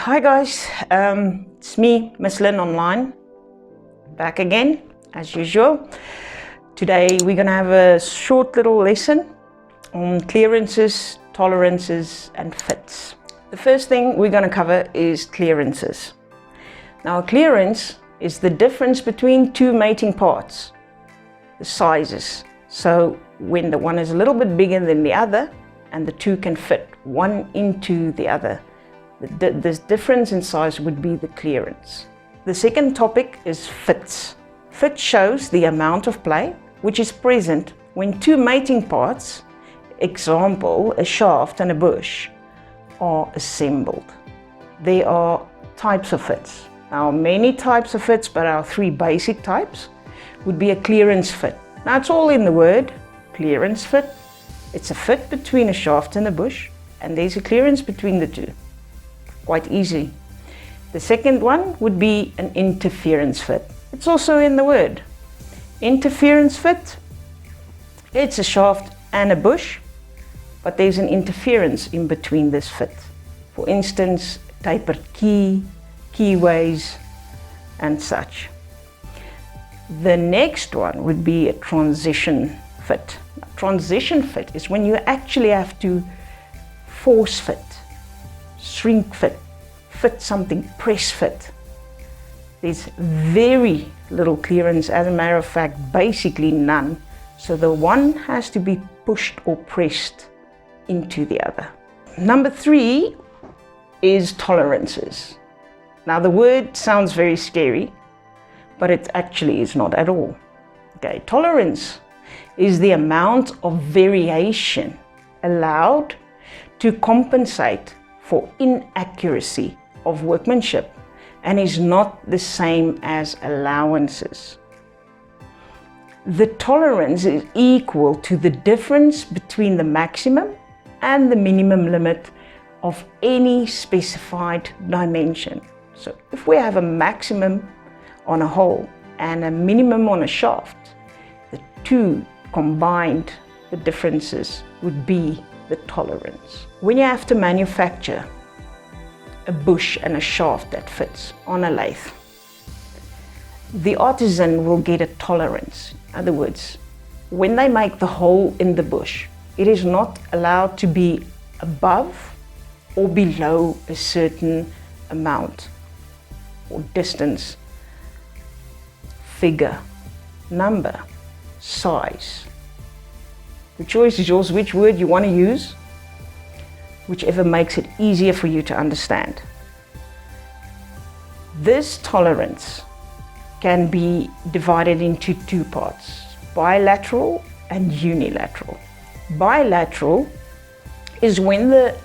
Hi guys, it's me, Miss Lynn online, back again as usual. Today we're going to have a short little lesson on clearances, tolerances and fits. The first thing we're going to cover is clearances. Now a clearance is the difference between two mating parts, the sizes. So when the one is a little bit bigger than the other and the two can fit one into the other, this difference in size would be the clearance. The second topic is fits. Fit shows the amount of play which is present when two mating parts, example a shaft and a bush, are assembled. There are types of fits. Now many types of fits, but our three basic types would be a clearance fit. Now it's all in the word, clearance fit. It's a fit between a shaft and a bush, and there's a clearance between the two. Quite easy. The second one would be an interference fit. It's also in the word. Interference fit, it's a shaft and a bush, but there's an interference in between this fit. For instance, tapered keyways and such. The next one would be a transition fit. Transition fit is when you actually have to force fit, shrink fit, fit something, press fit. There's very little clearance, as a matter of fact, basically none. So the one has to be pushed or pressed into the other. Number 3 is tolerances. Now the word sounds very scary, but it actually is not at all. Okay, tolerance is the amount of variation allowed to compensate for inaccuracy of workmanship and is not the same as allowances. The tolerance is equal to the difference between the maximum and the minimum limit of any specified dimension. So if we have a maximum on a hole and a minimum on a shaft, the two combined, the differences would be the tolerance. When you have to manufacture a bush and a shaft that fits on a lathe, the artisan will get a tolerance. In other words, when they make the hole in the bush, it is not allowed to be above or below a certain amount or distance, figure, number, size. The choice is yours, which word you want to use, whichever makes it easier for you to understand. This tolerance can be divided into two parts, bilateral and unilateral. Bilateral is when the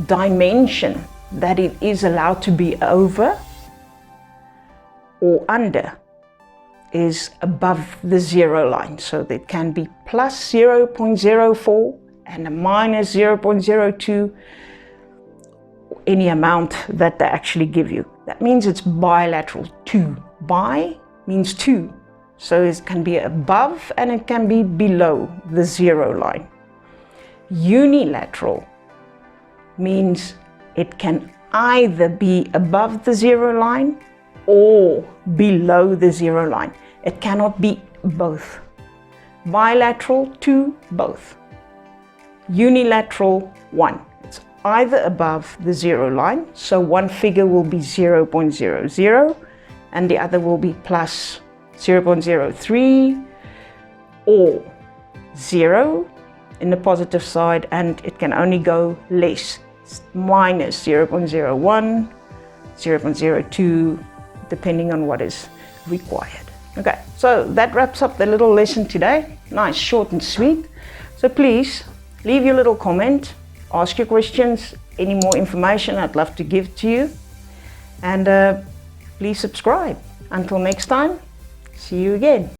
dimension that it is allowed to be over or under is above the zero line. So that can be plus 0.04 and a minus 0.02, any amount that they actually give you. That means it's bilateral. Two. Bi means two. So it can be above and it can be below the zero line. Unilateral means it can either be above the zero line or below the zero line. It cannot be both. Bilateral, two, both. Unilateral, one. It's either above the zero line, so one figure will be 0.00 and the other will be plus 0.03 or 0 in the positive side, and it can only go less, minus 0.01, 0.02, depending on what is required. Okay, so that wraps up the little lesson today. Nice, short and sweet. So please leave your little comment, ask your questions, any more information I'd love to give to you, and please subscribe. Until next time, see you again.